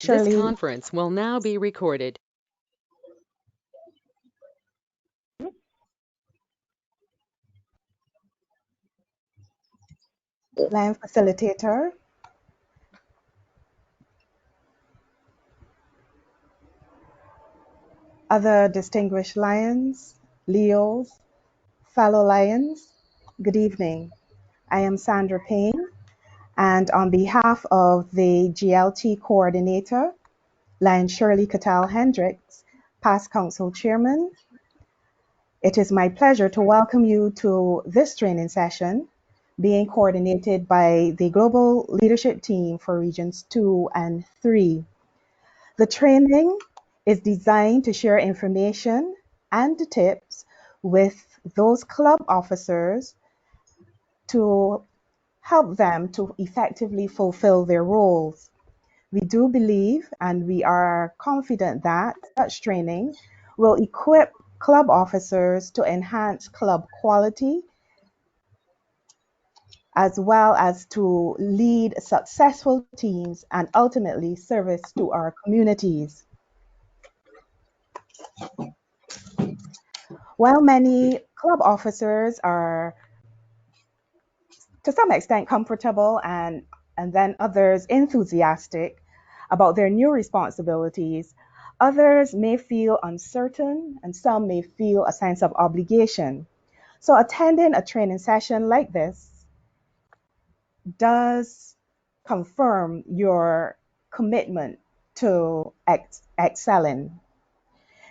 This Shirley, conference will now be recorded. Lion Facilitator, other distinguished Lions, Leos, fellow Lions, good evening. I am Sandra Payne, and on behalf of the GLT Coordinator, Lion Shirley Cattell Hendricks, past Council Chairman, it is my pleasure to welcome you to this training session being coordinated by the Global Leadership Team for Regions 2 and 3. The training is designed to share information and tips with those club officers to help them to effectively fulfill their roles. We do believe and we are confident that such training will equip club officers to enhance club quality as well as to lead successful teams and ultimately service to our communities. While many club officers are to some extent comfortable and then others enthusiastic about their new responsibilities, others may feel uncertain and some may feel a sense of obligation. So attending a training session like this does confirm your commitment to excelling.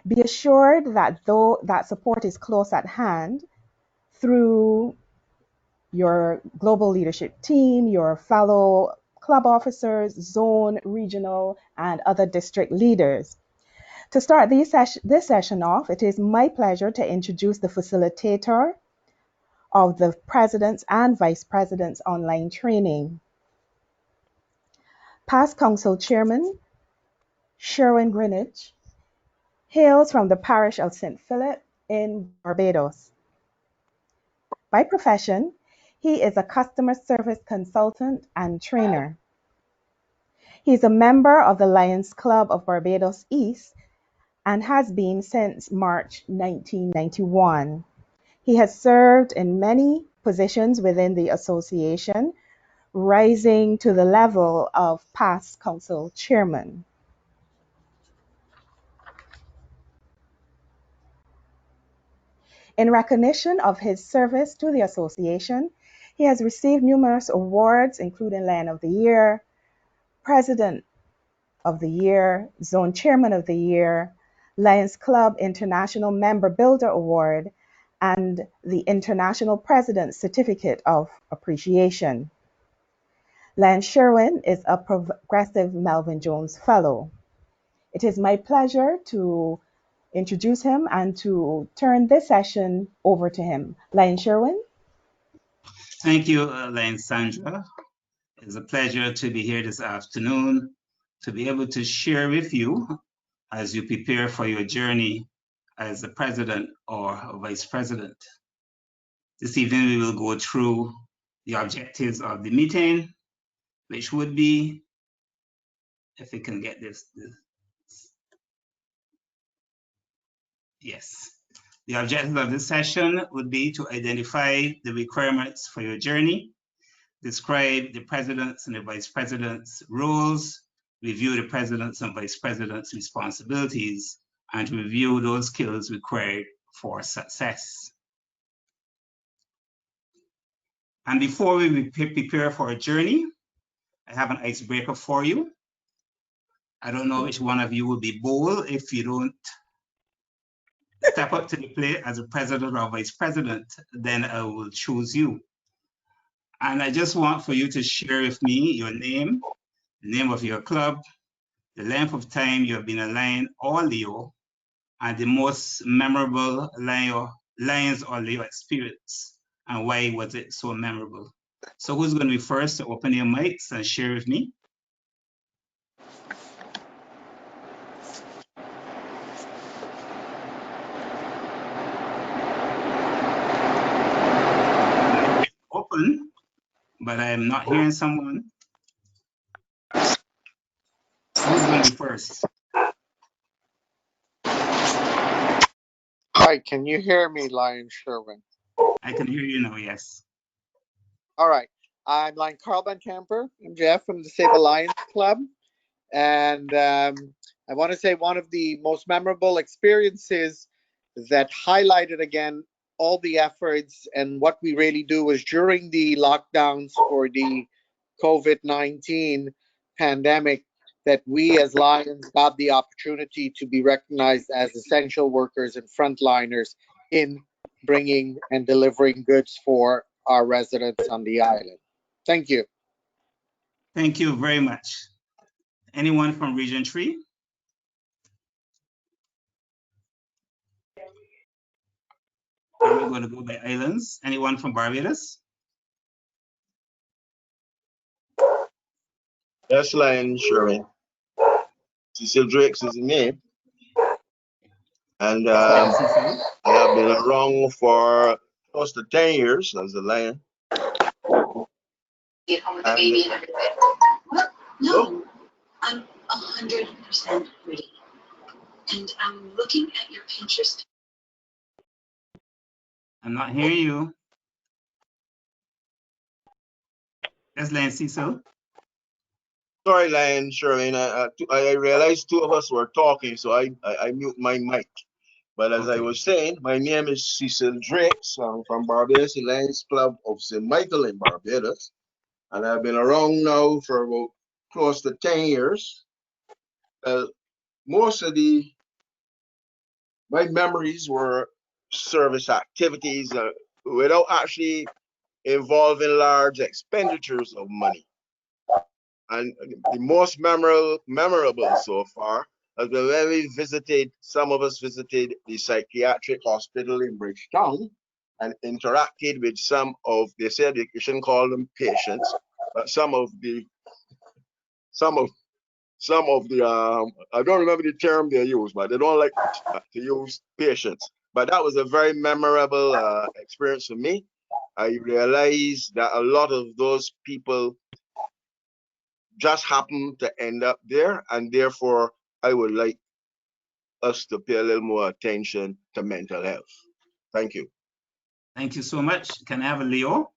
Be assured that though that support is close at hand through your global leadership team, your fellow club officers, zone, regional, and other district leaders. To start this session off, it is my pleasure to introduce the facilitator of the President's and Vice President's online training. Past Council Chairman Sherwin Greenwich hails from the parish of St. Philip in Barbados. By profession, he is a customer service consultant and trainer. He is a member of the Lions Club of Barbados East and has been since March 1991. He has served in many positions within the association, rising to the level of past council chairman. In recognition of his service to the association, he has received numerous awards, including Lion of the Year, President of the Year, Zone Chairman of the Year, Lions Club International Member Builder Award, and the International President's Certificate of Appreciation. Lion Sherwin is a Progressive Melvin Jones Fellow. It is my pleasure to introduce him and to turn this session over to him. Lion Sherwin. Thank you, Lion Sandra. It's a pleasure to be here this afternoon to be able to share with you as you prepare for your journey as the president or vice president. This evening, we will go through the objectives of the meeting, which would be, if we can get this. Yes. The objective of this session would be to identify the requirements for your journey, describe the president's and the vice president's roles, review the president's and vice president's responsibilities, and to review those skills required for success. And before we prepare for a journey, I have an icebreaker for you. I don't know which one of you will be bold if you don't step up to the plate as a president or vice president, then I will choose you. And I just want for you to share with me your name, the name of your club, the length of time you have been a Lion or Leo, and the most memorable Lions or Leo experience, and why was it so memorable? So who's going to be first to open your mics and share with me? Open, but I'm not hearing someone. Who's going be first. Hi, can you hear me, Lion Sherwin? I can hear you now, yes. All right. I'm Lion Carl Van Camper. I'm Jeff from the Save Alliance Club. And I want to say one of the most memorable experiences that highlighted again all the efforts and what we really do was during the lockdowns for the COVID-19 pandemic that we as Lions got the opportunity to be recognized as essential workers and frontliners in bringing and delivering goods for our residents on the island. Thank you. Thank you very much. Anyone from Region 3? And we're going to go by islands. Anyone from Barbados? Yes, Lion Sherwin. Cecil Drakes is the name. And Cecil? I have been around for close to 10 years as a lion. Get home with the baby and everything. What? No, I'm 100% ready. And I'm looking at your Pinterest. I'm not hearing you. Yes, Lion Cecil. Sorry, Lion Sherwin. I realized two of us were talking, so I mute my mic. But as I was saying, my name is Cecil Drakes. I'm from Barbados Lions Club of St. Michael in Barbados. And I've been around now for about close to 10 years. Most of my memories were service activities without actually involving large expenditures of money. And the most memorable so far has been when we visited, some of us visited the psychiatric hospital in Bridgetown and interacted with some of, they said you shouldn't call them patients, but some of the I don't remember the term they use, but they don't like to use patients. But that was a very memorable experience for me. I realized that a lot of those people just happen to end up there, and therefore I would like us to pay a little more attention to mental health. Thank you. Thank you so much. Can I have a Leo?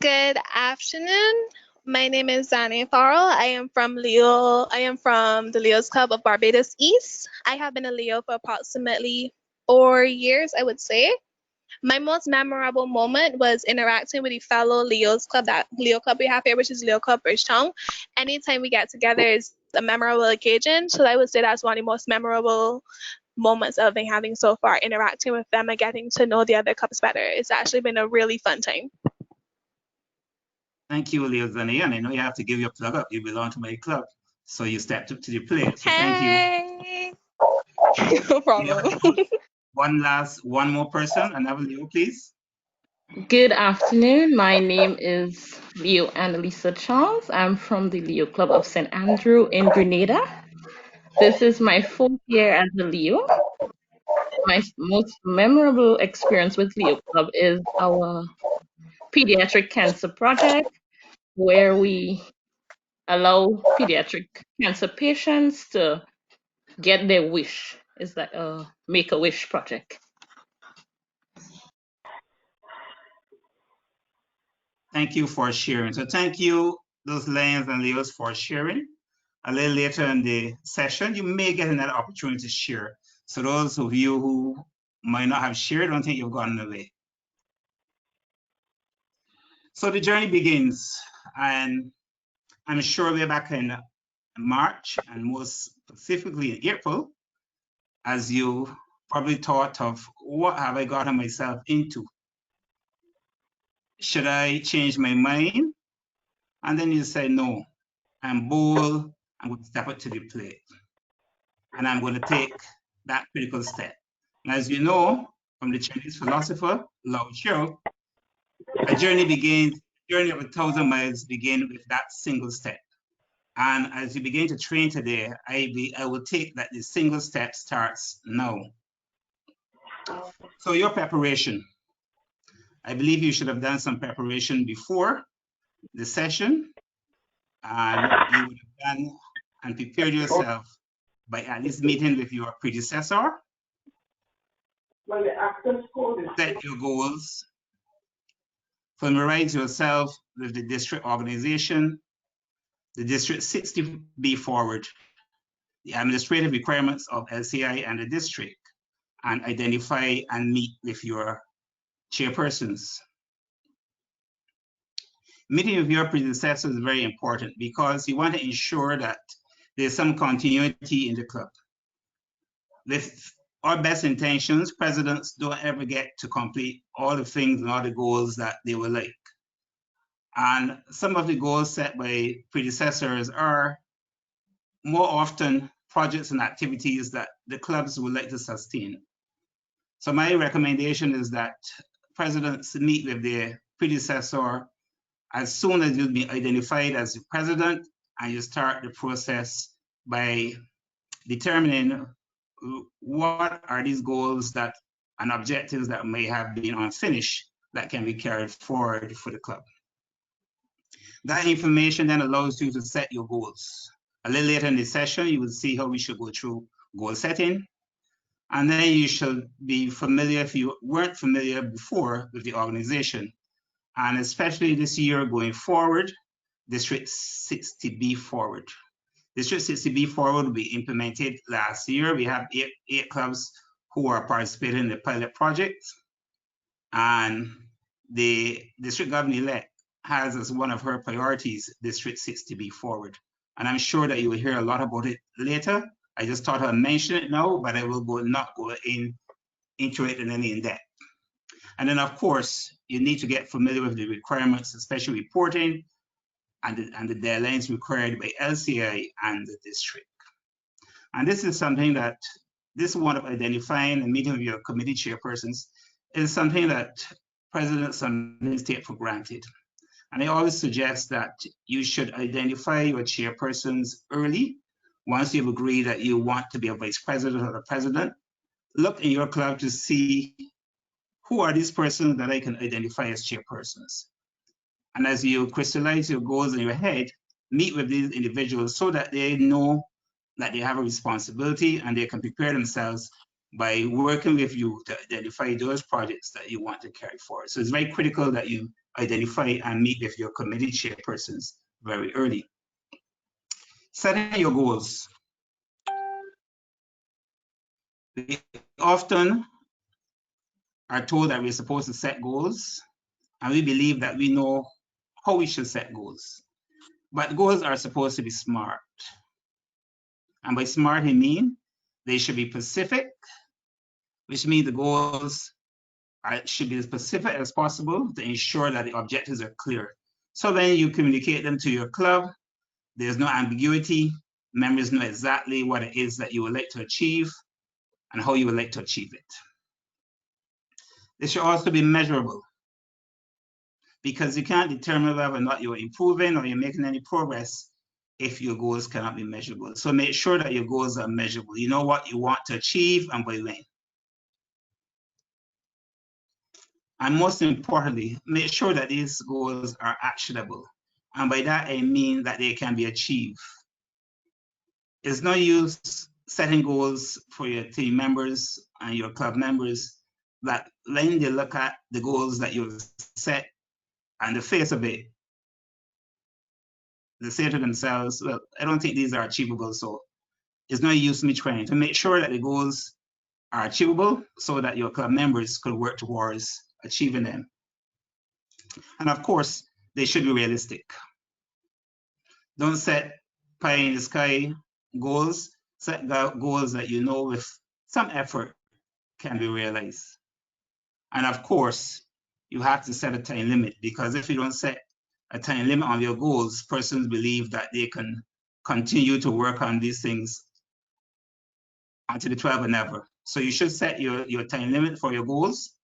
Good afternoon. My name is Zanny Farrell. I am from the Leo's Club of Barbados East. I have been a Leo for approximately 4 years, I would say. My most memorable moment was interacting with the fellow Leo's Club, that Leo Club we have here, which is Leo Club Bridgetown. Anytime we get together is a memorable occasion. So I would say that's one of the most memorable moments of me having so far, interacting with them and getting to know the other clubs better. It's actually been a really fun time. Thank you, Leo Zane. And I know you have to give your plug up. You belong to my club. So you stepped up to the plate. So thank you. No problem. One more person. Another Leo, please. Good afternoon. My name is Leo Annalisa Charles. I'm from the Leo Club of St. Andrew in Grenada. This is my 4th year as a Leo. My most memorable experience with Leo Club is our pediatric cancer project, where we allow pediatric cancer patients to get their wish. It's like a Make-A-Wish project. Thank you for sharing. So thank you, those Lions and Leos, for sharing. A little later in the session, you may get another opportunity to share. So those of you who might not have shared, don't think you've gotten away. So the journey begins, and I'm sure we're back in March, and most specifically in April, as you probably thought of, what have I gotten myself into? Should I change my mind? And then you say, no, I'm bold, I'm going to step up to the plate. And I'm going to take that critical step. And as you know, from the Chinese philosopher, Lao Tzu, a journey of 1,000 miles begins with that single step. And as you begin to train today, I will take that the single step starts now. So your preparation, I believe you should have done some preparation before the session. And you would have done and prepared yourself by at least meeting with your predecessor, set your goals, familiarize yourself with the district organization, the district 60B forward, the administrative requirements of LCI and the district, and identify and meet with your chairpersons. Meeting with your predecessors is very important because you want to ensure that there's some continuity in the club. With our best intentions, presidents don't ever get to complete all the things and all the goals that they would like. And some of the goals set by predecessors are more often projects and activities that the clubs would like to sustain. So my recommendation is that presidents meet with their predecessor as soon as you've been identified as the president, and you start the process by determining what are these goals that and objectives that may have been unfinished that can be carried forward for the club. That information then allows you to set your goals. A little later in the session, you will see how we should go through goal setting. And then you should be familiar, if you weren't familiar before, with the organization. And especially this year going forward, District 60B forward. District 60B forward will be implemented last year. We have eight clubs who are participating in the pilot project. And the district governor-elect has as one of her priorities District 60B forward. And I'm sure that you will hear a lot about it later. I just thought I'd mention it now, but I will not go into it in any depth. And then, of course, you need to get familiar with the requirements, especially reporting and the deadlines required by LCI and the district. And this is something that, this one of identifying and meeting with your committee chairpersons is something that presidents sometimes take for granted. And I always suggest that you should identify your chairpersons early. Once you've agreed that you want to be a vice president or a president, look in your club to see who are these persons that I can identify as chairpersons. And as you crystallize your goals in your head, meet with these individuals so that they know that they have a responsibility and they can prepare themselves by working with you to identify those projects that you want to carry forward. So it's very critical that you identify and meet with your committee chairpersons very early. Setting your goals. We often are told that we're supposed to set goals, and we believe that we know how we should set goals. But goals are supposed to be SMART. And by SMART, I mean they should be specific, which means the goals should be as specific as possible to ensure that the objectives are clear. So when you communicate them to your club, there's no ambiguity. Members know exactly what it is that you would like to achieve and how you would like to achieve it. They should also be measurable, because you can't determine whether or not you're improving or you're making any progress if your goals cannot be measurable. So make sure that your goals are measurable. You know what you want to achieve and by when. And most importantly, make sure that these goals are actionable. And by that, I mean that they can be achieved. It's no use setting goals for your team members and your club members that when they look at the goals that you've set and the face of it, they say to themselves, well, I don't think these are achievable, so it's no use me trying. To make sure that the goals are achievable so that your club members could work towards achieving them. And of course, they should be realistic. Don't set pie in the sky goals, set goals that you know with some effort can be realized. And of course, you have to set a time limit, because if you don't set a time limit on your goals, persons believe that they can continue to work on these things until the 12 and never. So you should set your time limit for your goals,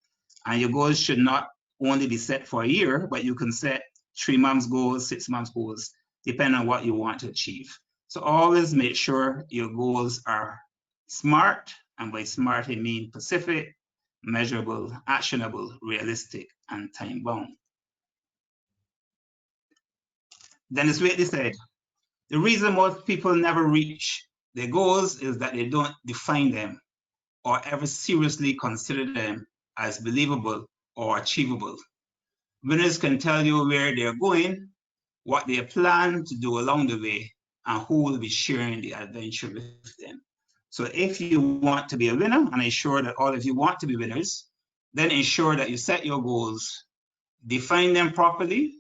and your goals should not only be set for a year, but you can set 3 months goals, 6 months goals, depending on what you want to achieve. So always make sure your goals are SMART, and by SMART I mean specific, measurable, actionable, realistic, and time-bound. Dennis Waitley said, the reason most people never reach their goals is that they don't define them or ever seriously consider them as believable or achievable. Winners can tell you where they're going, what they plan to do along the way, and who will be sharing the adventure with them. So if you want to be a winner, and I'm sure that all of you want to be winners, then ensure that you set your goals, define them properly,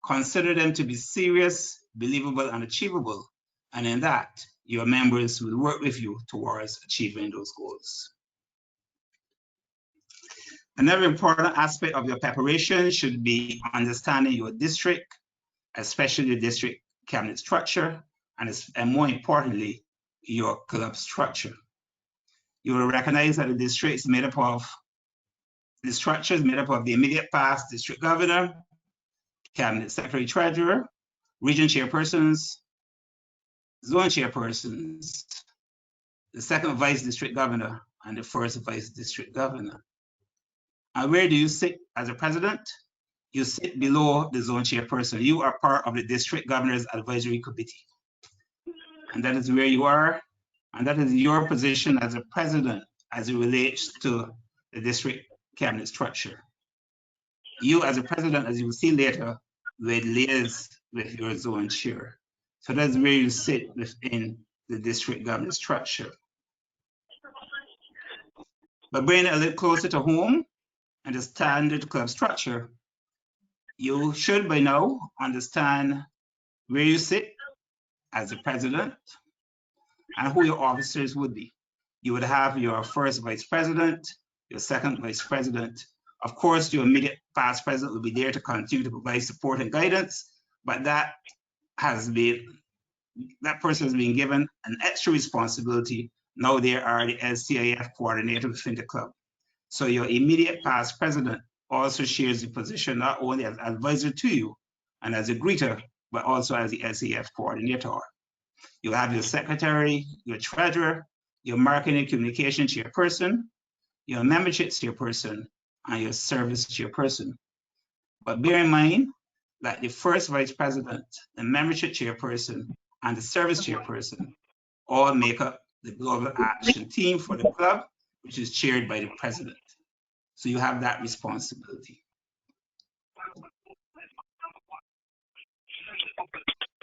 consider them to be serious, believable, and achievable. And in that, your members will work with you towards achieving those goals. Another important aspect of your preparation should be understanding your district, especially the district cabinet structure, and more importantly, your club structure. You will recognize that the structure is made up of the immediate past district governor, cabinet secretary treasurer, region chairpersons, zone chairpersons, the second vice district governor, and the first vice district governor. And where do you sit as a president? You sit below the zone chairperson. You are part of the district governor's advisory committee. And that is where you are. And that is your position as a president as it relates to the district cabinet structure. You as a president, as you will see later, will liaise with your zone chair. So that's where you sit within the district government structure. But bringing it a little closer to home and the standard club structure, you should by now understand where you sit as a president and who your officers would be. You would have your first vice president, your second vice president. Of course, your immediate past president will be there to continue to provide support and guidance, but that person has been given an extra responsibility. Now they are the LCIF coordinator within the club. So your immediate past president also shares the position not only as advisor to you and as a greeter, but also as the LCIF coordinator. You have your secretary, your treasurer, your marketing and communication chairperson, your membership chairperson, and your service chairperson. But bear in mind that the first vice president, the membership chairperson, and the service chairperson all make up the global action team for the club, which is chaired by the president. So you have that responsibility.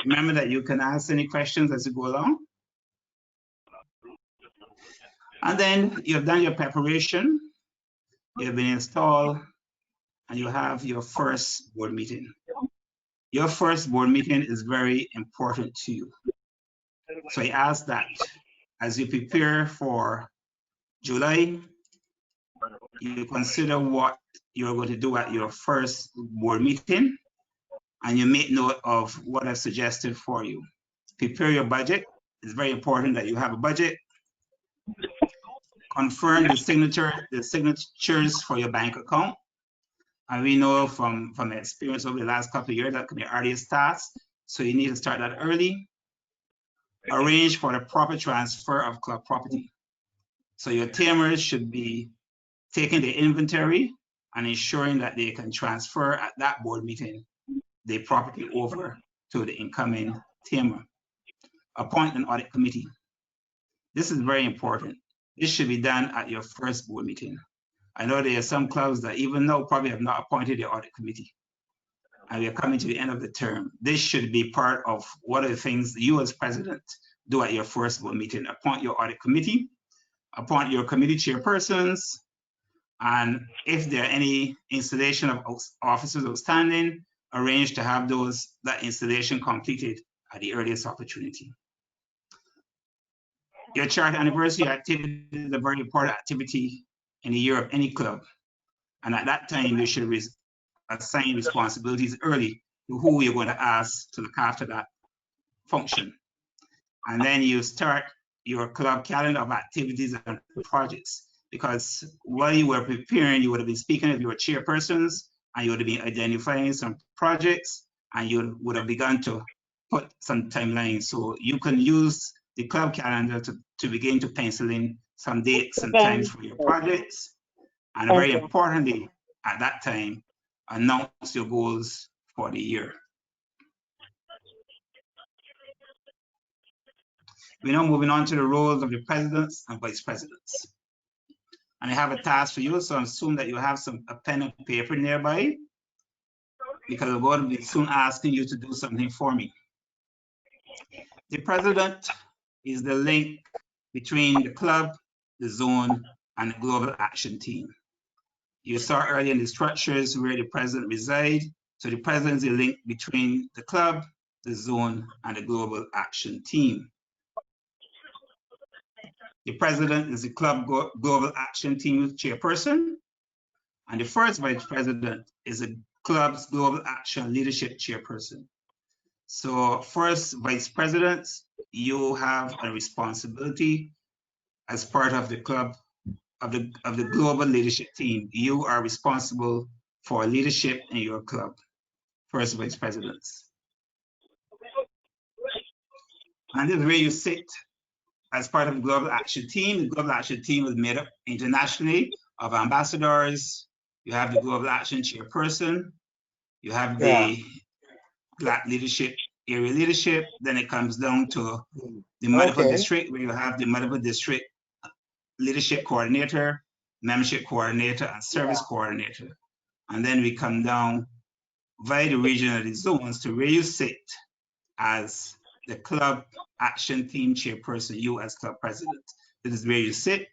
Remember that you can ask any questions as you go along. And then you have done your preparation, you have been installed, and you have your first board meeting. Your first board meeting is very important to you. So I ask that as you prepare for July, you consider what you're going to do at your first board meeting, and you make note of what I've suggested for you. Prepare your budget. It's very important that you have a budget. Confirm the signatures for your bank account. And we know from experience over the last couple of years that can be earliest task. So you need to start that early. Arrange for the proper transfer of club property. So your tamers should be taking the inventory and ensuring that they can transfer at that board meeting the property over to the incoming tamer. Appoint an audit committee. This is very important. This should be done at your first board meeting. I know there are some clubs that even now probably have not appointed the audit committee. And we are coming to the end of the term. This should be part of one of the things you as president do at your first board meeting. Appoint your audit committee, appoint your committee chairpersons, and if there are any installation of officers outstanding, arrange to have that installation completed at the earliest opportunity. Your charter anniversary activity is a very important activity in the year of any club. And at that time, you should assign responsibilities early to who you're going to ask to look after that function. And then you start your club calendar of activities and projects, because while you were preparing, you would have been speaking with your chairpersons and you would have been identifying some projects and you would have begun to put some timelines. So you can use the club calendar to begin to pencil in some dates and times for your projects. And very importantly, at that time, announce your goals for the year. We're now moving on to the roles of the presidents and vice presidents. And I have a task for you, so I assume that you have a pen and paper nearby, because I'm going to be soon asking you to do something for me. The president is the link between the club, the zone, and the global action team. You saw earlier in the structures where the president resides. So the president is the link between the club, the zone, and the global action team. The president is the club global action team chairperson, and the first vice president is the club's global action leadership chairperson. So first vice presidents, you have a responsibility as part of the club of the global leadership team. You are responsible for leadership in your club, first vice presidents. And this is where you sit as part of the global action team. The global action team is made up internationally of ambassadors. You have the global action chairperson. You have the black leadership, area leadership. Then it comes down to the multiple district, where you have the multiple district leadership coordinator, membership coordinator, and service coordinator. And then we come down via the region of the zones to where you sit as the club action team chairperson, you as club president. This is where you sit,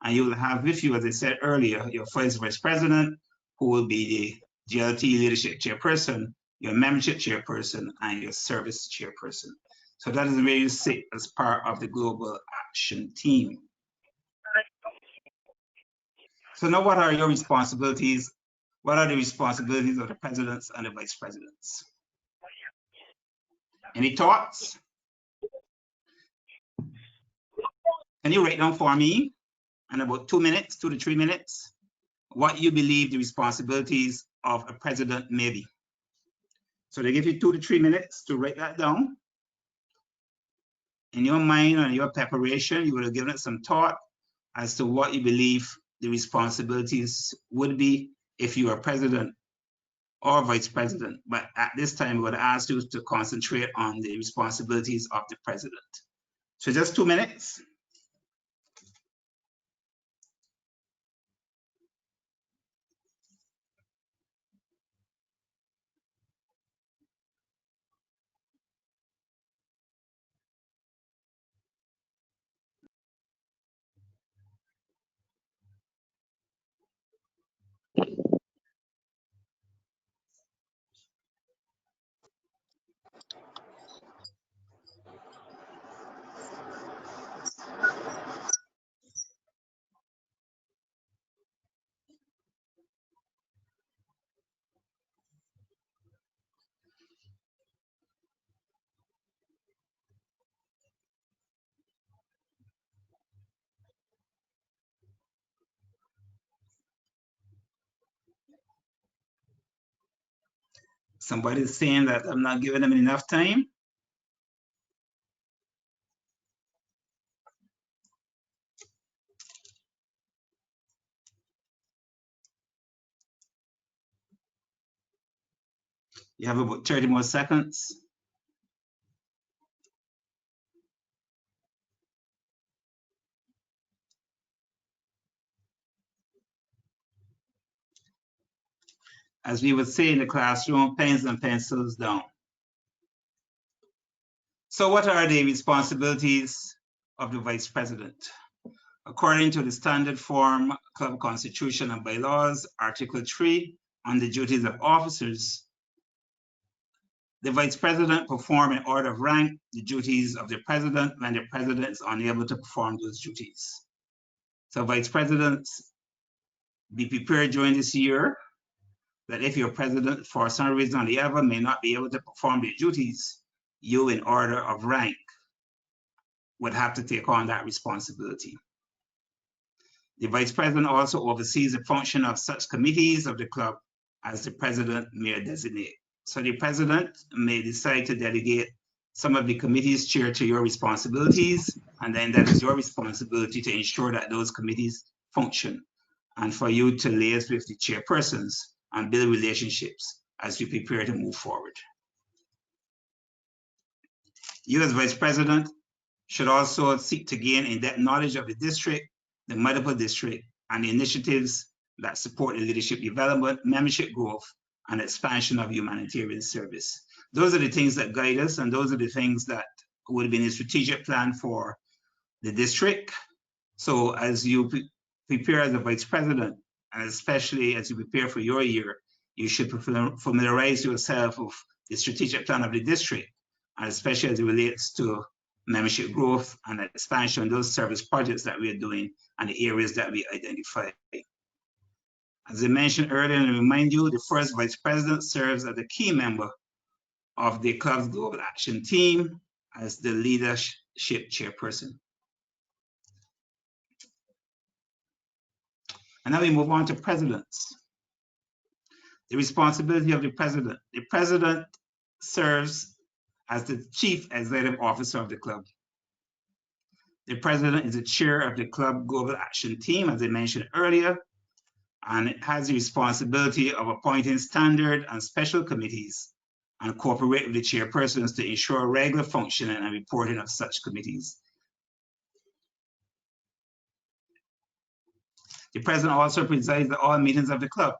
and you will have with you, as I said earlier, your first vice president, who will be the GLT leadership chairperson, your membership chairperson, and your service chairperson. So that is where you sit as part of the global action team. So now what are your responsibilities? What are the responsibilities of the presidents and the vice presidents? Any thoughts? Can you write down for me in about 2 minutes, 2 to 3 minutes, what you believe the responsibilities of a president may be? So they give you 2 to 3 minutes to write that down. In your mind and your preparation, you would have given it some thought as to what you believe the responsibilities would be if you are president or vice president. But at this time, we would ask you to concentrate on the responsibilities of the president. So just 2 minutes. Somebody's saying that I'm not giving them enough time. You have about 30 more seconds. As we would say in the classroom, pens and pencils down. So what are the responsibilities of the vice president? According to the standard form club constitution and bylaws, Article 3, on the duties of officers, the vice president perform in order of rank the duties of the president when the president is unable to perform those duties. So vice presidents, be prepared during this year that if your president, for some reason or the other, may not be able to perform their duties, you, in order of rank, would have to take on that responsibility. The vice president also oversees the function of such committees of the club as the president may designate. So the president may decide to delegate some of the committees chair to your responsibilities, and then that is your responsibility to ensure that those committees function, and for you to liaise with the chairpersons and build relationships as you prepare to move forward. You as vice president should also seek to gain in-depth knowledge of the district, the multiple district, and the initiatives that support the leadership development, membership growth, and expansion of humanitarian service. Those are the things that guide us, and those are the things that would have been a strategic plan for the district. So as you prepare as a vice president, and especially as you prepare for your year, you should familiarize yourself with the strategic plan of the district, and especially as it relates to membership growth and expansion, those service projects that we are doing and the areas that we identify. As I mentioned earlier, and I remind you, the first vice president serves as a key member of the club's global action team as the leadership chairperson. And now we move on to presidents. The responsibility of the president. The president serves as the chief executive officer of the club. The president is the chair of the club global action team, as I mentioned earlier, and it has the responsibility of appointing standard and special committees and cooperate with the chairpersons to ensure regular functioning and reporting of such committees. The president also presides at all meetings of the club,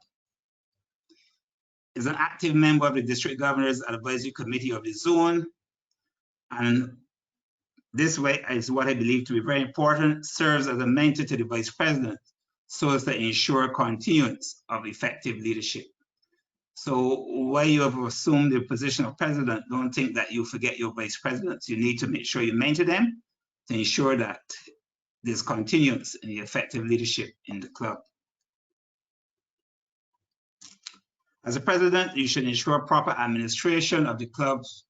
is an active member of the district governor's advisory committee of the zone, and this way is what I believe to be very important, serves as a mentor to the vice president so as to ensure continuance of effective leadership. So while you have assumed the position of president, don't think that you forget your vice presidents. You need to make sure you mentor them to ensure that there's continuance in the effective leadership in the club. As a president, you should ensure proper administration of the club's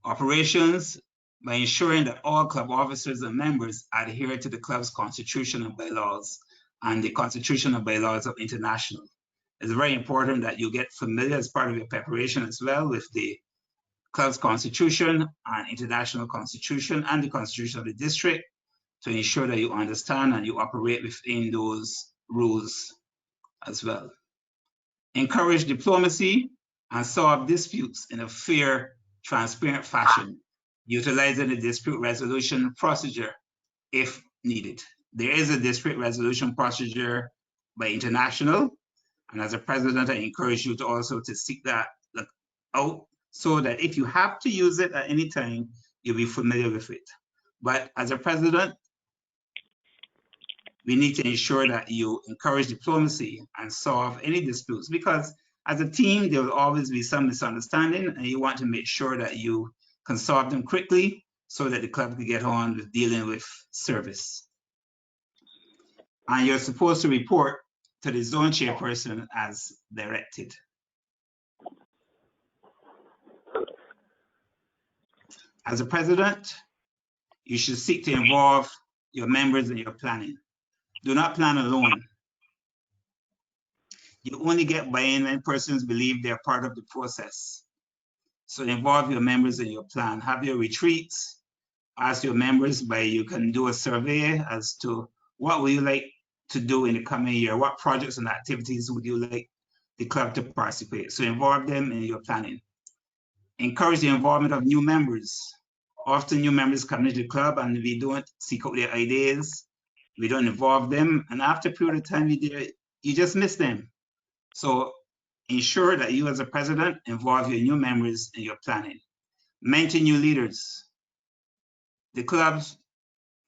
operations by ensuring that all club officers and members adhere to the club's constitution and bylaws and the constitution and bylaws of international. It's very important that you get familiar as part of your preparation as well with the club's constitution and international constitution and the constitution of the district to ensure that you understand and you operate within those rules as well. Encourage diplomacy and solve disputes in a fair, transparent fashion, utilizing the dispute resolution procedure if needed. There is a dispute resolution procedure by international, and as a president, I encourage you to also to seek that out so that if you have to use it at any time, you'll be familiar with it. But as a president, we need to ensure that you encourage diplomacy and solve any disputes, because as a team, there will always be some misunderstanding, and you want to make sure that you can solve them quickly so that the club can get on with dealing with service. And you're supposed to report to the zone chairperson as directed. As a president, you should seek to involve your members in your planning. Do not plan alone. You only get buy-in when persons believe they're part of the process. So involve your members in your plan. Have your retreats. Ask your members you can do a survey as to what would you like to do in the coming year? What projects and activities would you like the club to participate? So involve them in your planning. Encourage the involvement of new members. Often new members come into the club and we don't seek out their ideas. We don't involve them. And after a period of time, you just miss them. So ensure that you as a president involve your new members in your planning. Mentor new leaders. The clubs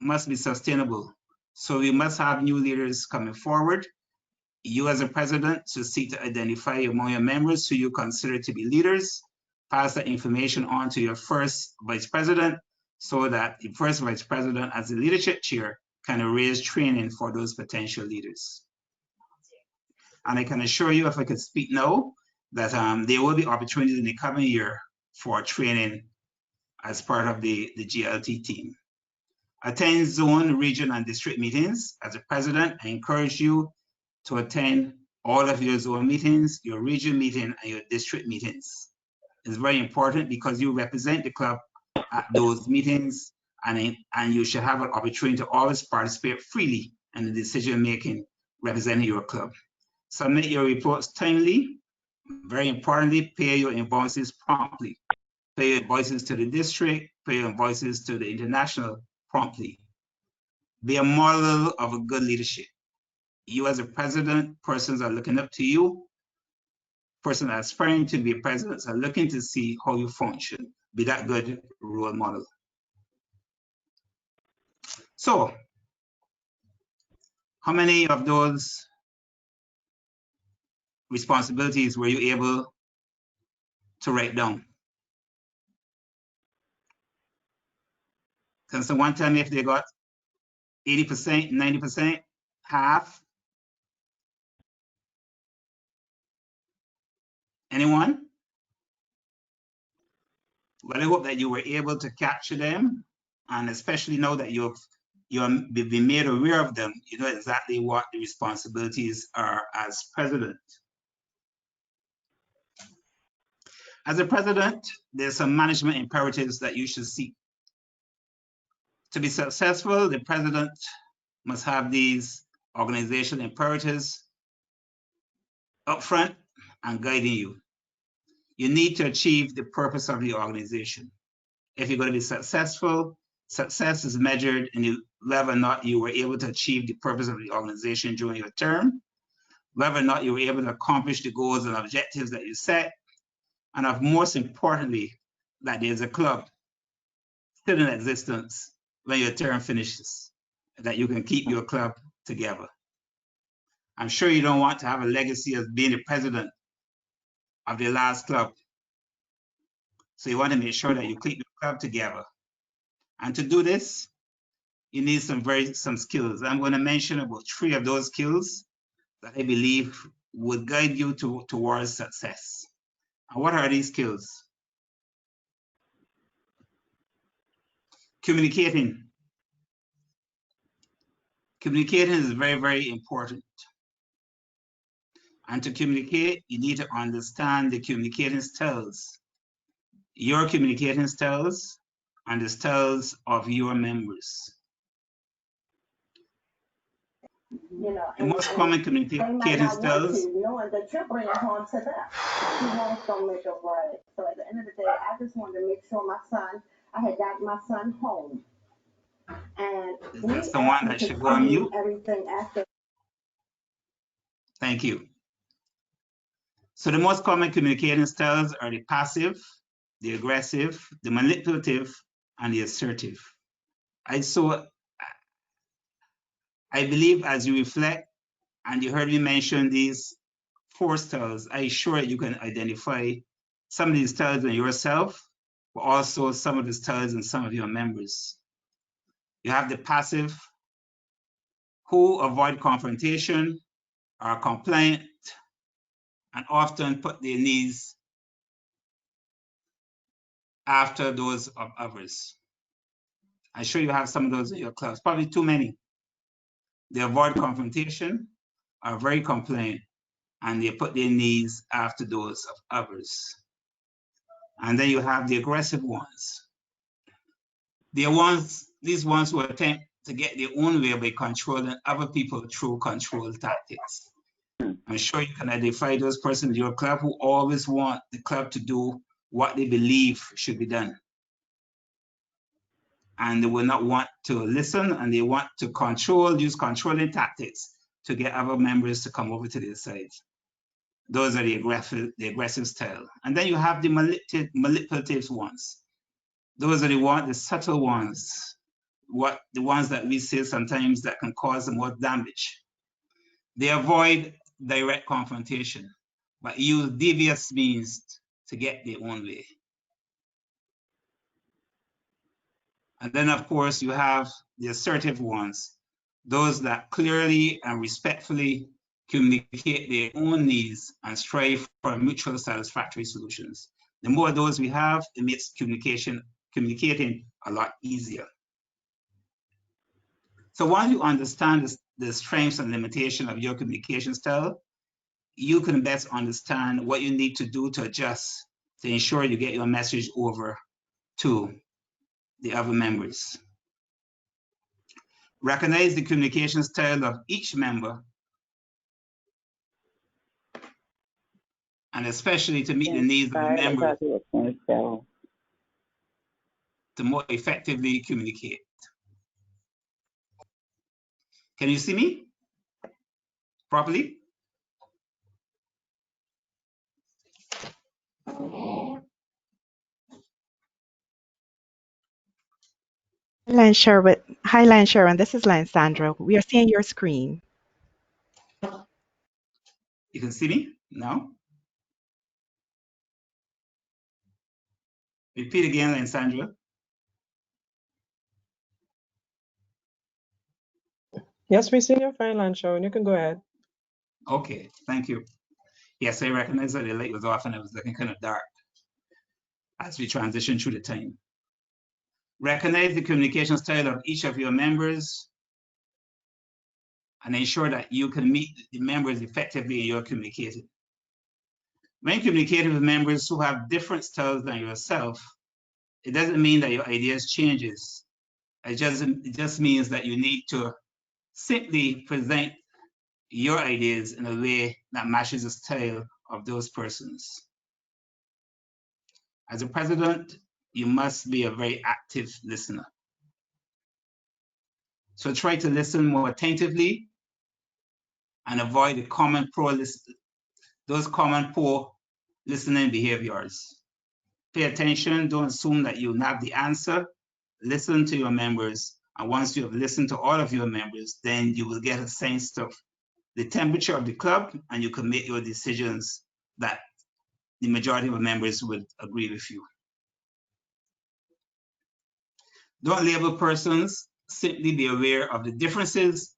must be sustainable. So we must have new leaders coming forward. You as a president should seek to identify among your members who you consider to be leaders. Pass that information on to your first vice president so that the first vice president as the leadership chair can arrange training for those potential leaders. And I can assure you, if I could speak now, that there will be opportunities in the coming year for training as part of the GLT team. Attend zone, region, and district meetings. As a president, I encourage you to attend all of your zone meetings, your region meeting, and your district meetings. It's very important because you represent the club at those meetings, and you should have an opportunity to always participate freely in the decision-making representing your club. Submit your reports timely. Very importantly, pay your invoices promptly. pay your invoices to the district, pay your invoices to the international promptly. Be a model of a good leadership. You as a president, persons are looking up to you. Persons aspiring to be presidents are looking to see how you function. Be that good role model. So, how many of those responsibilities were you able to write down? Can someone tell me if they got 80%, 90%, half? Anyone? Well, I hope that you were able to capture them, and especially now that you've been made aware of them, you know exactly what the responsibilities are as president. As a president, there's some management imperatives that you should seek. To be successful, the president must have these organizational imperatives up front and guiding you. You need to achieve the purpose of the organization. If you're going to be successful, success is measured in whether or not you were able to achieve the purpose of the organization during your term, whether or not you were able to accomplish the goals and objectives that you set, and of most importantly, that there's a club still in existence when your term finishes, that you can keep your club together. I'm sure you don't want to have a legacy as being the president of the last club. So you want to make sure that you keep the club together. And to do this, you need some skills. I'm going to mention about 3 of those skills that I believe would guide you towards success. And what are these skills? Communicating. Communicating is very, very important. And to communicate, you need to understand the communicating styles, your communicating styles, and the styles of your members. You know, the most common communicating styles. Knowing that you're bringing harm to them. She wants to make up right. So at the end of the day, I just wanted to make sure I had got my son home. And is there someone that should go on mute? Everything after. Thank you. So the most common communicating styles are the passive, the aggressive, the manipulative, and the assertive. I believe as you reflect, and you heard me mention these 4 styles, I'm sure you can identify some of these styles in yourself, but also some of the styles in some of your members. You have the passive, who avoid confrontation, are compliant, and often put their needs after those of others. I'm sure you have some of those in your class, probably too many. They avoid confrontation, are very compliant, and they put their needs after those of others. And then you have the aggressive ones. These ones who attempt to get their own way by controlling other people through control tactics. I'm sure you can identify those persons in your club who always want the club to do what they believe should be done. And they will not want to listen, and they want to use controlling tactics to get other members to come over to their side. Those are the aggressive style. And then you have the manipulative ones. Those are the subtle ones, the ones that we say sometimes that can cause more damage. They avoid direct confrontation, but use devious means to get their own way. And then, of course, you have the assertive ones, those that clearly and respectfully communicate their own needs and strive for mutual satisfactory solutions. The more of those we have, it makes communicating a lot easier. So once you understand the strengths and limitations of your communication style, you can best understand what you need to do to adjust to ensure you get your message over to the other members. Recognize the communication style of each member, and especially to meet the needs of the members. to more effectively communicate. Can you see me properly? Hi, Line Sharon. This is Line Sandra. We are seeing your screen. You can see me now? Repeat again, Line Sandra. Yes, we're seeing your fine line, Sharon. You can go ahead. Okay, thank you. Yes, I recognize that the light was off and it was looking kind of dark as we transition through the time. Recognize the communication style of each of your members and ensure that you can meet the members effectively in your communicating. When communicating with members who have different styles than yourself, it doesn't mean that your ideas changes. It just means that you need to simply present your ideas in a way that matches the style of those persons. As a president, you must be a very active listener. So try to listen more attentively and avoid those common poor listening behaviors. Pay attention, don't assume that you have the answer. Listen to your members, and once you have listened to all of your members, then you will get a sense of the temperature of the club, and you can make your decisions that the majority of the members would agree with you. Don't label persons, simply be aware of the differences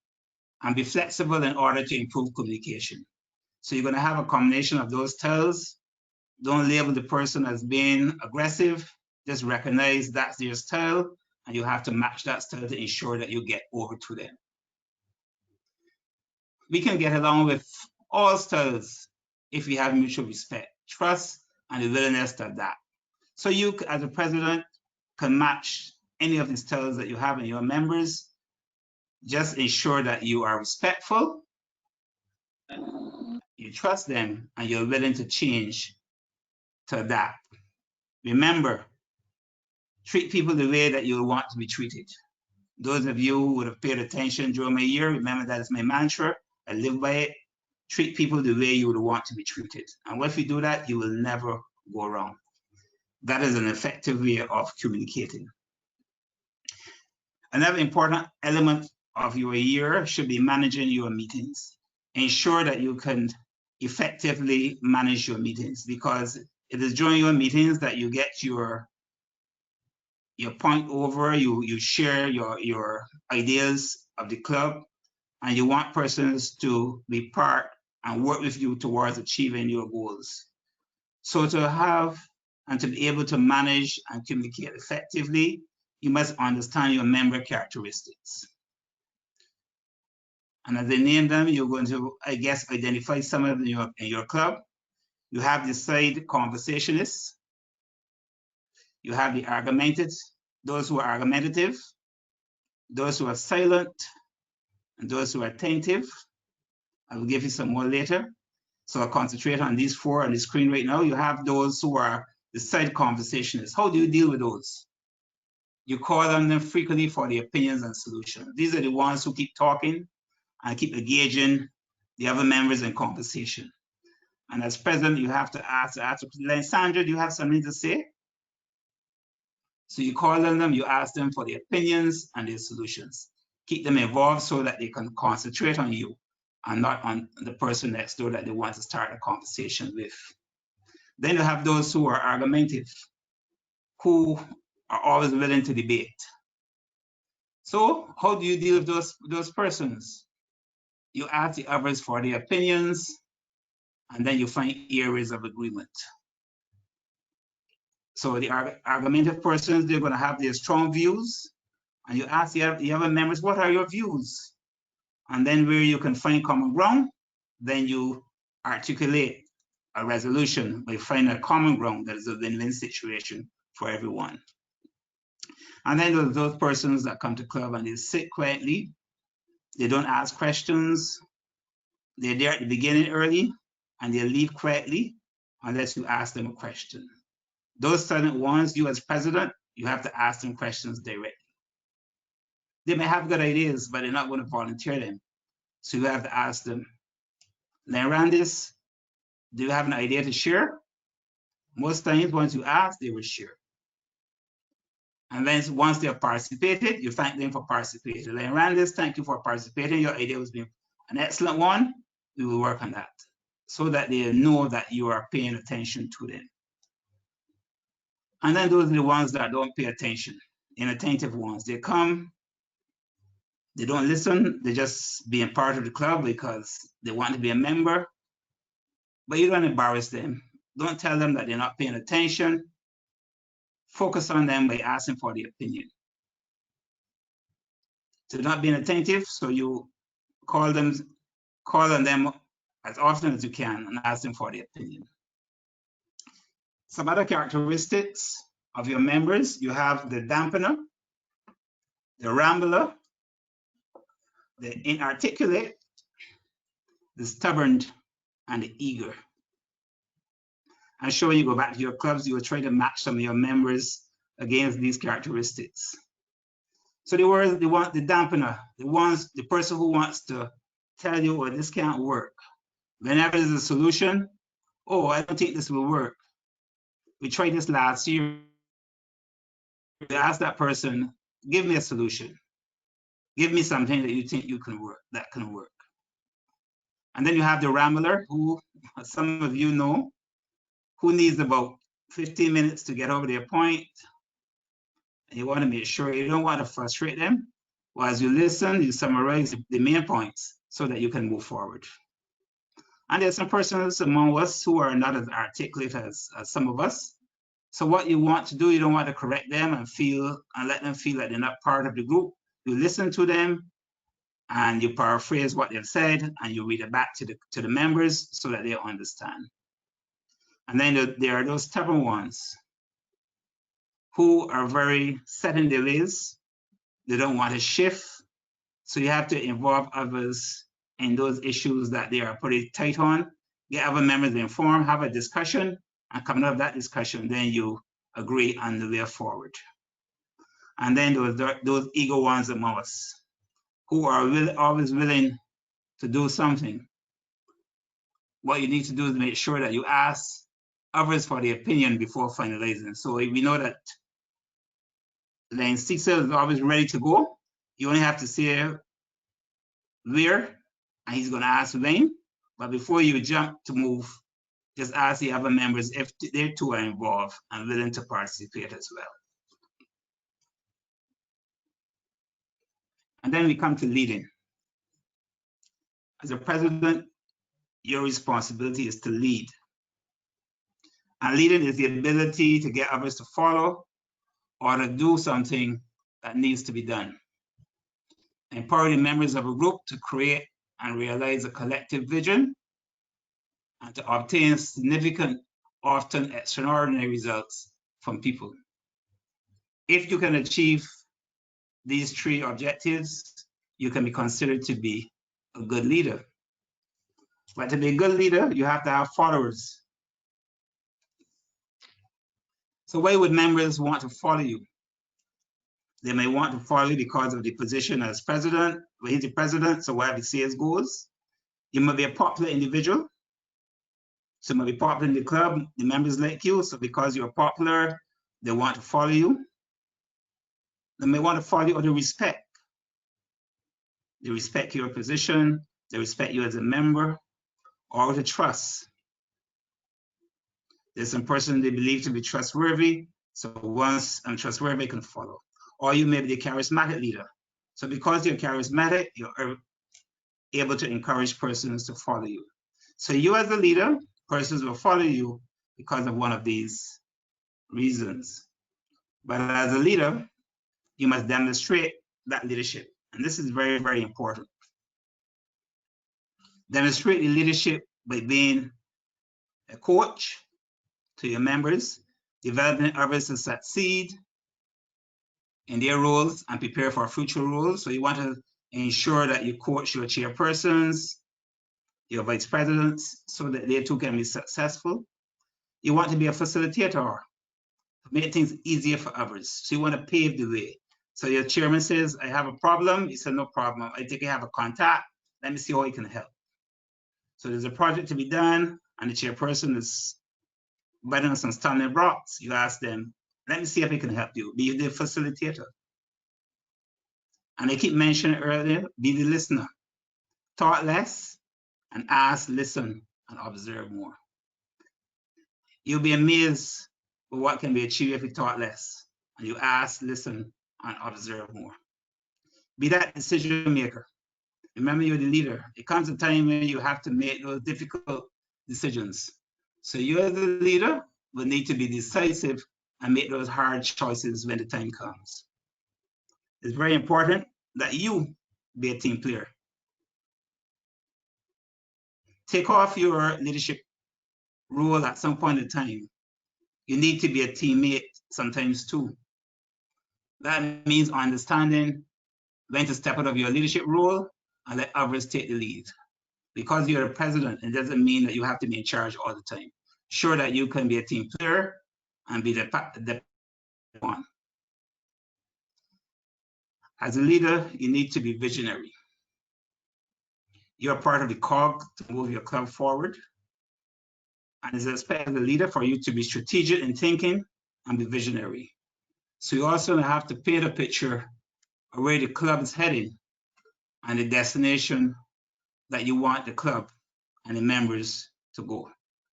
and be flexible in order to improve communication. So you're going to have a combination of those styles. Don't label the person as being aggressive. Just recognize that's their style, and you have to match that style to ensure that you get over to them. We can get along with all styles if we have mutual respect, trust, and the willingness to adapt. So you, as a president, can match any of the styles that you have in your members. Just ensure that you are respectful, you trust them, and you're willing to change to adapt. Remember, treat people the way that you want to be treated. Those of you who would have paid attention during my year, remember that is my mantra. I live by it. Treat people the way you would want to be treated. And if you do that, you will never go wrong. That is an effective way of communicating. Another important element of your year should be managing your meetings. Ensure that you can effectively manage your meetings, because it is during your meetings that you get your point over, you share your ideas of the club, and you want persons to be part and work with you towards achieving your goals. So to have and to be able to manage and communicate effectively, you must understand your member characteristics. And as I name them, you're going to, I guess, identify some of them in your club. You have the side conversationalists. You have the those who are argumentative, those who are silent, and those who are attentive. I will give you some more later. So I'll concentrate on these four on the screen right now. You have those who are the side conversationalists. How do you deal with those? You call on them frequently for the opinions and solutions. These are the ones who keep talking and keep engaging the other members in conversation. And as president, you have to ask Sandra, do you have something to say? So you call on them, you ask them for their opinions and their solutions. Keep them involved so that they can concentrate on you and not on the person next door that they want to start a conversation with. Then you have those who are argumentative, who are always willing to debate. So how do you deal with those persons? You ask the others for their opinions, and then you find areas of agreement. So the argumentative persons, they're going to have their strong views, and you ask the other members, what are your views? And then where you can find common ground, then you articulate a resolution by finding a common ground that is a win-win situation for everyone. And then there's those persons that come to club and they sit quietly, they don't ask questions, they're there at the beginning early, and they leave quietly unless you ask them a question. Those silent ones, you as president, you have to ask them questions directly. They may have good ideas, but they're not going to volunteer them. So you have to ask them, Randis, do you have an idea to share? Most times, once you ask, they will share. And then once they have participated, you thank them for participating. Randis, thank you for participating. Your idea was being an excellent one. We will work on that so that they know that you are paying attention to them. And then those are the ones that don't pay attention, inattentive ones. They come, they don't listen, they're just being part of the club because they want to be a member. But you don't embarrass them. Don't tell them that they're not paying attention. Focus on them by asking for the opinion. So not being attentive, so you call on them as often as you can and ask them for the opinion. Some other characteristics of your members, you have the dampener, the rambler, the inarticulate, the stubborn, and the eager. I'm sure when you go back to your clubs, you will try to match some of your members against these characteristics. So they want the dampener, the person who wants to tell you, well, this can't work. Whenever there's a solution, oh, I don't think this will work. We tried this last year. We asked that person, give me a solution. Give me something that you think that can work. And then you have the rambler, who some of you know, who needs about 15 minutes to get over their point. And you want to make sure you don't want to frustrate them. Well, as you listen, you summarize the main points so that you can move forward. And there's some persons among us who are not as articulate as some of us. So what you want to do, you don't want to correct them and let them feel that they're not part of the group. You listen to them and you paraphrase what they've said and you read it back to the members so that they understand. And then there are those stubborn ones who are very set in their ways. They don't want to shift. So you have to involve others in those issues that they are pretty tight on. Get other members informed, have a discussion, and coming out of that discussion, then you agree on the way forward. And then those ego ones among us who are always willing to do something. What you need to do is make sure that you ask others for their opinion before finalizing. So if we know that Lane Cecil is always ready to go, you only have to say where, and he's going to ask Lane. But before you jump to move, just ask the other members if they too are involved and willing to participate as well. And then we come to leading. As a president, your responsibility is to lead. And leading is the ability to get others to follow or to do something that needs to be done. Empower the members of a group to create and realize a collective vision and to obtain significant, often extraordinary results from people. If you can achieve these three objectives, you can be considered to be a good leader. But to be a good leader, you have to have followers. So why would members want to follow you? They may want to follow you because of the position as president. Well, he's the president, so wherever he says goes. You might be a popular individual. So you might be popular in the club, the members like you, so because you're popular, they want to follow you. They may want to follow you out of respect. They respect your position, they respect you as a member, or to trust. There's some person they believe to be trustworthy, so once I'm trustworthy, I can follow. Or you may be the charismatic leader. So because you're charismatic, you're able to encourage persons to follow you. So you as a leader, persons will follow you because of one of these reasons. But as a leader, you must demonstrate that leadership. And this is very, very important. Demonstrate the leadership by being a coach to your members, developing others to succeed in their roles and prepare for future roles. So you want to ensure that you coach your chairpersons, your vice presidents, so that they too can be successful. You want to be a facilitator. to make things easier for others. So you want to pave the way. So your chairman says, I have a problem. You said, no problem. I think I have a contact. Let me see how I can help. So there's a project to be done, and the chairperson is biting on some stumbling blocks. You ask them, let me see if I can help you. Be the facilitator. And I keep mentioning earlier, be the listener. Talk less and ask, listen, and observe more. You'll be amazed with what can be achieved if you talk less and you ask, listen, and observe more. Be that decision maker. Remember, you're the leader. It comes a time when you have to make those difficult decisions. So you're the leader, but need to be decisive and make those hard choices when the time comes. It's very important that you be a team player. Take off your leadership role at some point in time. You need to be a teammate sometimes too. That means understanding when to step out of your leadership role and let others take the lead. Because you're a president, it doesn't mean that you have to be in charge all the time. Sure that you can be a team player and be the one. As a leader, you need to be visionary. You're part of the cog to move your club forward. And it's expected as a leader for you to be strategic in thinking and be visionary. So you also have to paint a picture of where the club is heading and the destination that you want the club and the members to go.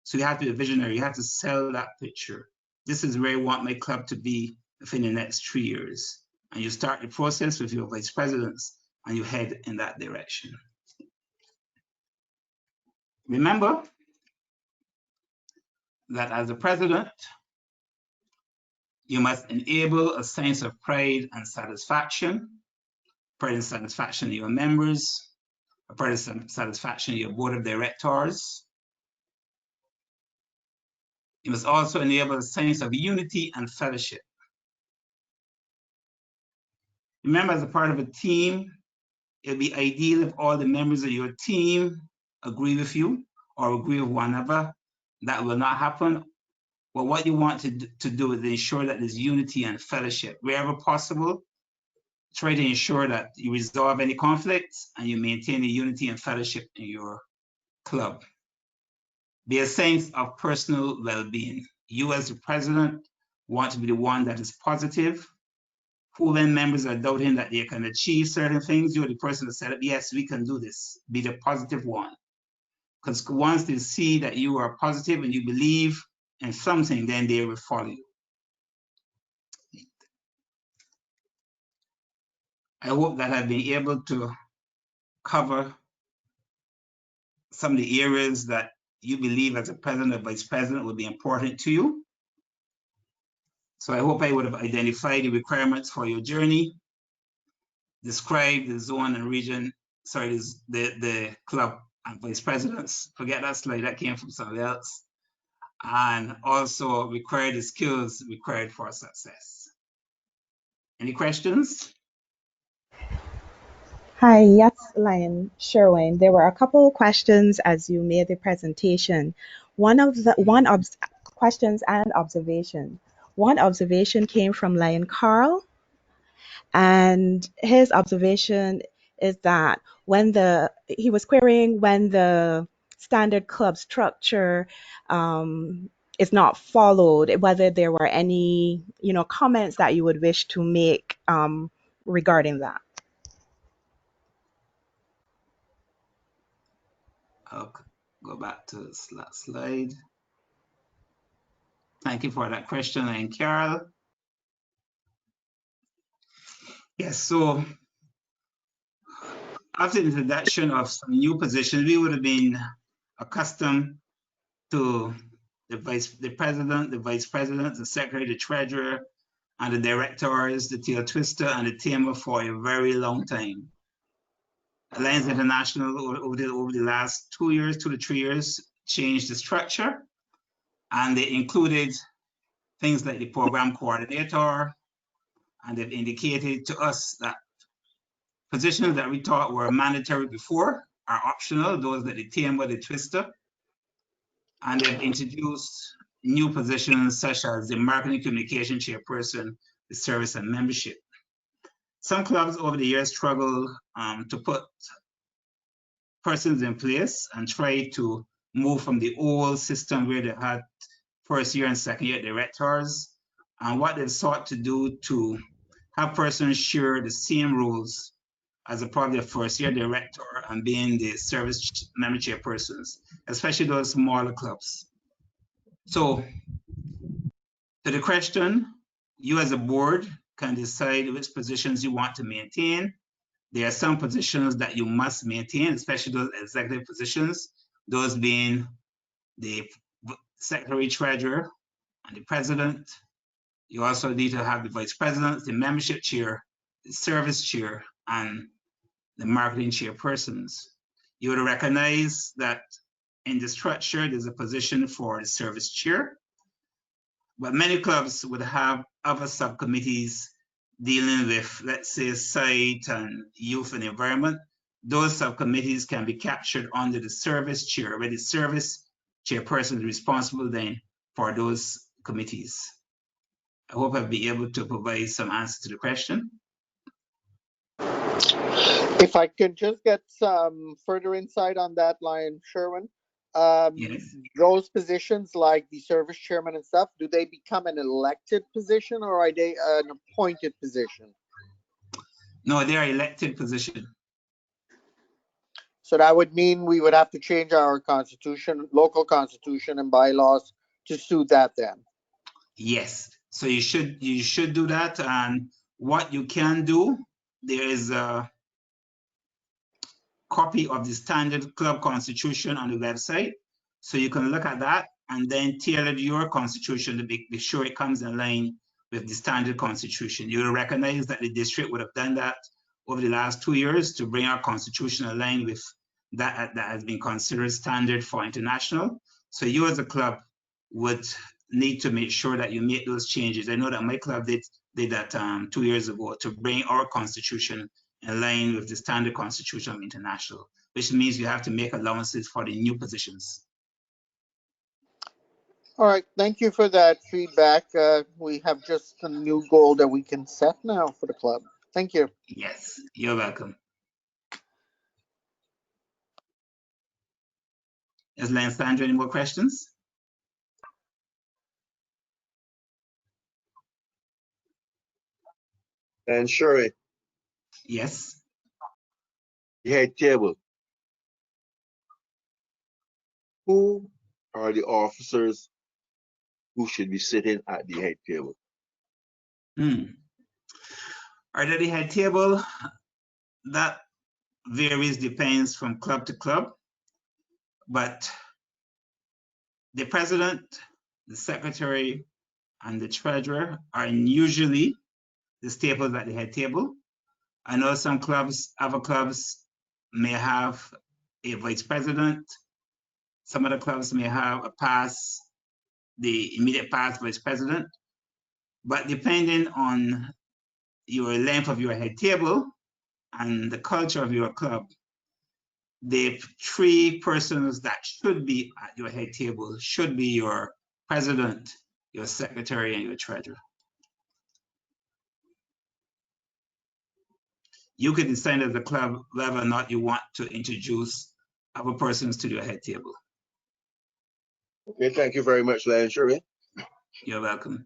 So you have to be a visionary. You have to sell that picture. This is where I want my club to be within the next 3 years. And you start the process with your vice presidents and you head in that direction. Remember that as a president, you must enable a sense of pride and satisfaction in your members, a pride and satisfaction in your board of directors. You must also enable a sense of unity and fellowship. Remember, as a part of a team, it'd be ideal if all the members of your team agree with you or agree with one another. That will not happen. But what you want to do is ensure that there's unity and fellowship. Wherever possible, try to ensure that you resolve any conflicts and you maintain the unity and fellowship in your club. Be a sense of personal well-being. You as the president want to be the one that is positive. Who when members are doubting that they can achieve certain things, you're the person that said, yes, we can do this. Be the positive one. Because once they see that you are positive and you believe in something, then they will follow you. I hope that I've been able to cover some of the areas that you believe as a president or vice president would be important to you. So I hope I would have identified the requirements for your journey, described the zone and region, sorry, the club and vice presidents. Forget that slide, that came from somebody else. And also require the skills required for success. Any questions? Hi, yes, Lion Sherwin. There were a couple of questions as you made the presentation. Questions and observation. One observation came from Lion Carl, and his observation is that he was querying when the standard club structure is not followed, whether there were any comments that you would wish to make regarding that. I'll go back to the slide. Thank you for that question, and Carol. Yes, so after the introduction of some new positions, we would have been accustomed to the president, the vice president, the secretary, the treasurer, and the directors, the tail twister, and the tamer for a very long time. Alliance International over the last 2 to 3 years changed the structure, and they included things like the program coordinator, and they've indicated to us that positions that we thought were mandatory before are optional, those that the tamer, the twister, and they've introduced new positions such as the marketing communication chairperson, the service and membership. Some clubs over the years struggle to put persons in place and try to move from the old system where they had first year and second year directors, and what they've sought to do to have persons share the same roles as a part of their first year director and being the service member chairpersons, especially those smaller clubs. So to the question, you as a board can decide which positions you want to maintain. There are some positions that you must maintain, especially those executive positions, those being the secretary treasurer and the president. You also need to have the vice president, the membership chair, the service chair, and the marketing chairpersons. You would recognize that in the structure, there's a position for the service chair, but many clubs would have other subcommittees dealing with, let's say, site and youth and environment. Those subcommittees can be captured under the service chair, where the service chairperson is responsible then for those committees. I hope I'll be able to provide some answers to the question. If I could just get some further insight on that line, Sherwin. Yes. Those positions like the service chairman and stuff, do they become an elected position or are they an appointed position? No, they are elected position. So that would mean we would have to change our constitution, local constitution and bylaws to suit that then. Yes. So you should do that. And what you can do, there is a copy of the standard club constitution on the website. So you can look at that and then tailor your constitution to be sure it comes in line with the standard constitution. You'll recognize that the district would have done that over the last 2 years to bring our constitution in line with that has been considered standard for international. So you as a club would need to make sure that you make those changes. I know that my club did that 2 years ago to bring our constitution in line with the standard constitution of international, which means you have to make allowances for the new positions. All right, thank you for that feedback. We have just a new goal that we can set now for the club. Thank you. Yes, you're welcome. Is Lance Sandra any more questions? And Sherry, Yes. the head table. Who are the officers who should be sitting at the head table? At the head table, that varies, depends from club to club, but the president, the secretary, and the treasurer are usually the staples at the head table. I know some clubs, other clubs may have a vice president. Some other clubs may have the immediate past vice president. But depending on your length of your head table and the culture of your club, the 3 persons that should be at your head table should be your president, your secretary, and your treasurer. You can decide as a club whether or not you want to introduce other persons to your head table. Okay, thank you very much, Lan Sherry. You're welcome.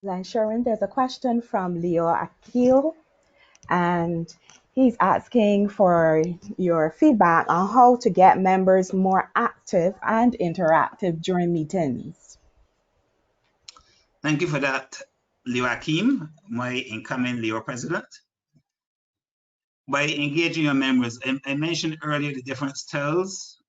Len Sharon, there's a question from Leo Akil, and he's asking for your feedback on how to get members more active and interactive during meetings. Thank you for that, Leo Akim, my incoming Leo president. By engaging your members, I mentioned earlier the different styles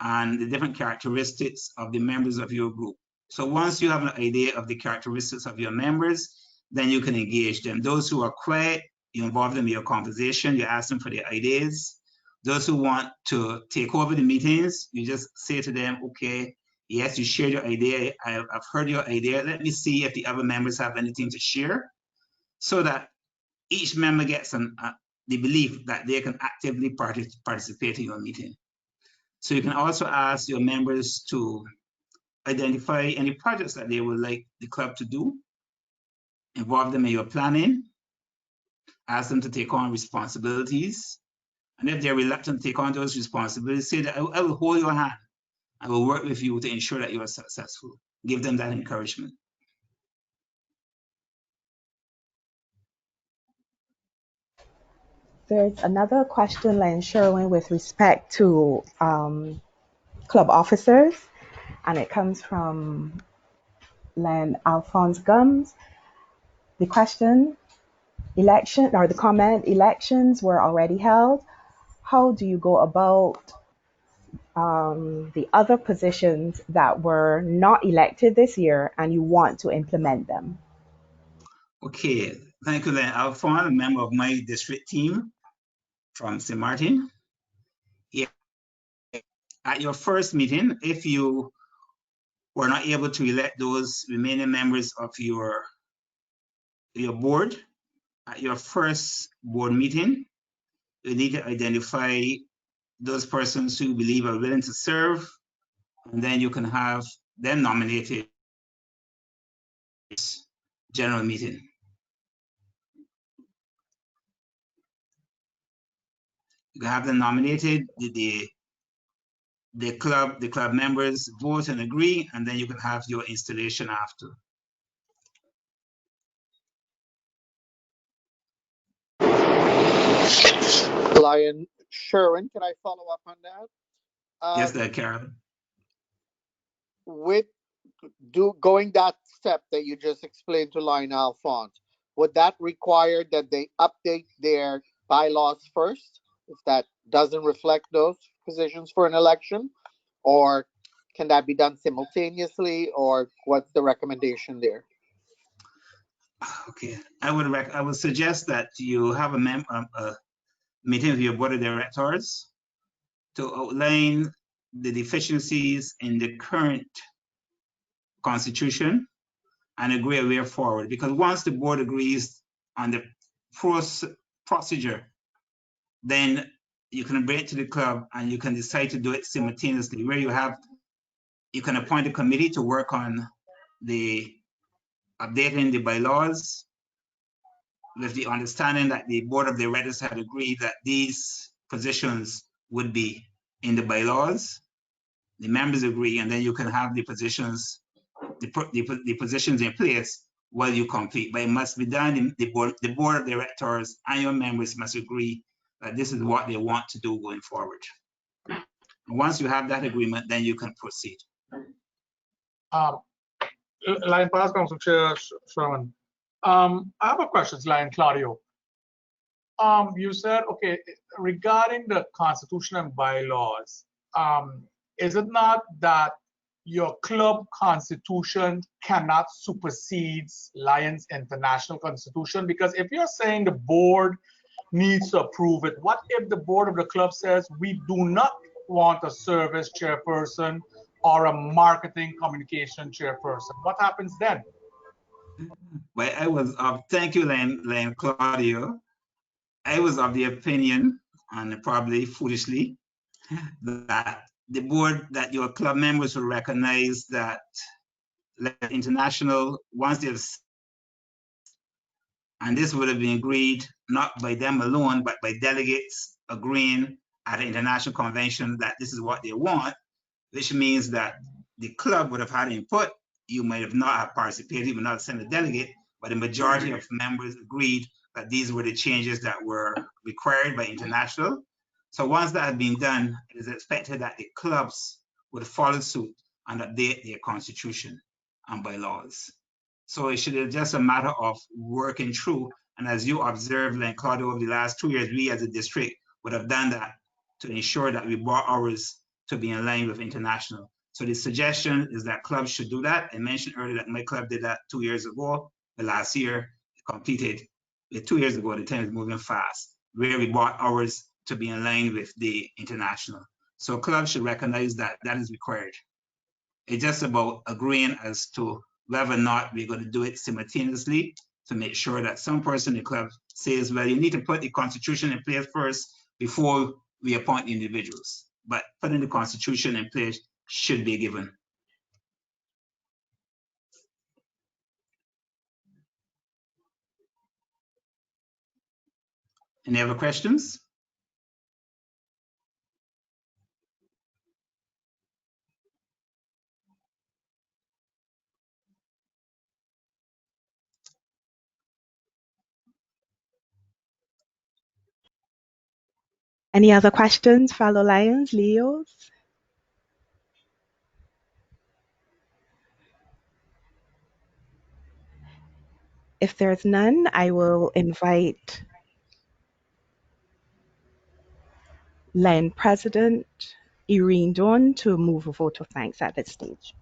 and the different characteristics of the members of your group. So once you have an idea of the characteristics of your members, then you can engage them. Those who are quiet, you involve them in your conversation, you ask them for their ideas. Those who want to take over the meetings, you just say to them, okay, yes, you shared your idea, I've heard your idea, let me see if the other members have anything to share, so that each member gets the belief that they can actively participate in your meeting. So you can also ask your members to identify any projects that they would like the club to do, involve them in your planning, ask them to take on responsibilities. And if they're reluctant to take on those responsibilities, say that I will hold your hand. I will work with you to ensure that you are successful. Give them that encouragement. There's another question, Len Sherwin, with respect to club officers, and it comes from Len Alphonse Gums. The question, the comment, elections were already held. How do you go about the other positions that were not elected this year and you want to implement them? Okay, thank you, Len Alphonse, a member of my district team from St. Martin. Yeah. At your first meeting, if you were not able to elect those remaining members of your board, at your first board meeting, you need to identify those persons who you believe are willing to serve, and then you can have them nominated general meeting. You can have them nominated, the club members vote and agree, and then you can have your installation after. Lion Sherwin, can I follow up on that? Yes, Carol. With going that step that you just explained to Lion Alphonse, would that require that they update their bylaws first if that doesn't reflect those positions for an election, or can that be done simultaneously, or what's the recommendation there? Okay, I would suggest that you have a meeting with your board of directors to outline the deficiencies in the current constitution and agree a way forward. Because once the board agrees on the procedure, then you can bring it to the club and you can decide to do it simultaneously, where you can appoint a committee to work on the updating the bylaws, with the understanding that the board of directors had agreed that these positions would be in the bylaws. The members agree, and then you can have the positions in place while you complete. But it must be done. The board of directors and your members must agree that this is what they want to do going forward. And once you have that agreement, then you can proceed. Lion Pass Council Chair Sherman. I have a question, Lion Claudio. You said, okay, regarding the Constitution and bylaws, is it not that your club constitution cannot supersede Lions International Constitution? Because if you're saying the board needs to approve it, what if the board of the club says we do not want a service chairperson or a marketing communication chairperson? What happens then? Well, I was of, thank you, Len Claudio. I was of the opinion, and probably foolishly, that the board, that your club members will recognize that international, once they've, and this would have been agreed not by them alone, but by delegates agreeing at an international convention that this is what they want, which means that the club would have had input. You might have not have participated, even not sent a delegate, but the majority of members agreed that these were the changes that were required by international. So once that had been done, it is expected that the clubs would follow suit and update their constitution and bylaws. So it should be just a matter of working through. And as you observed, Len Claudio, over the last 2 years, we as a district would have done that to ensure that we brought ours to be in line with international. So the suggestion is that clubs should do that. I mentioned earlier that my club did that 2 years ago. The last year completed 2 years ago. The time is moving fast, where we brought ours to be in line with the international. So clubs should recognize that that is required. It's just about agreeing as to whether or not we're going to do it simultaneously to make sure that some person in the club says, well, you need to put the constitution in place first before we appoint individuals. But putting the constitution in place should be given. Any other questions? Any other questions, fellow Lions, Leos? If there's none, I will invite Lion President Irene Dunn to move a vote of thanks at this stage.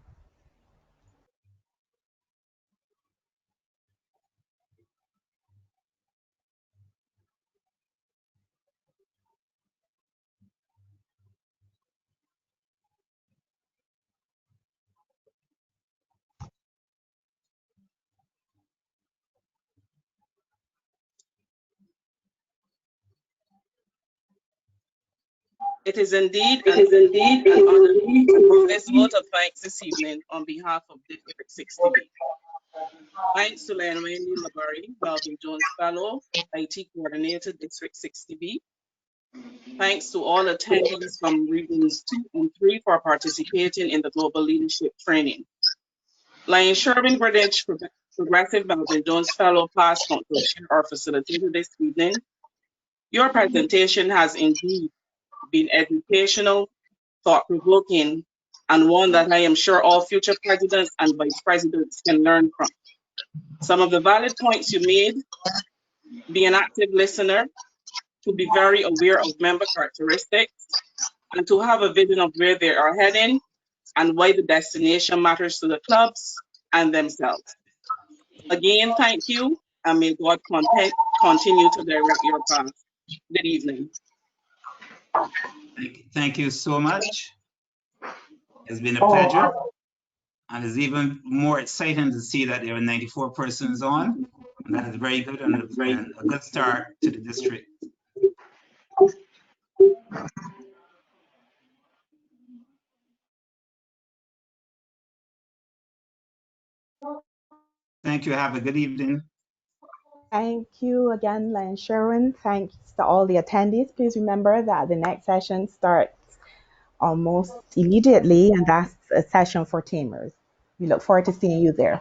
It is indeed an honor to move this vote of thanks this evening on behalf of District 60B. Thanks to Lion Wendy Labari, Melvin Jones Fellow, IT Coordinator, District 60B. Thanks to all attendees from Regions 2 and 3 for participating in the Global Leadership Training. Lion Sherwin Greenwich, Progressive Melvin Jones Fellow, past council chair or facilitator this evening. Your presentation has indeed been educational, thought-provoking, and one that I am sure all future presidents and vice presidents can learn from. Some of the valid points you made: be an active listener, to be very aware of member characteristics, and to have a vision of where they are heading and why the destination matters to the clubs and themselves. Again, thank you, and may God continue to direct your path. Good evening. Thank you so much. It's been a pleasure. And it's even more exciting to see that there are 94 persons on. And that is very good and a good start to the district. Thank you. Have a good evening. Thank you again, Lion Sherwin. Thanks to all the attendees. Please remember that the next session starts almost immediately, and that's a session for teamers. We look forward to seeing you there.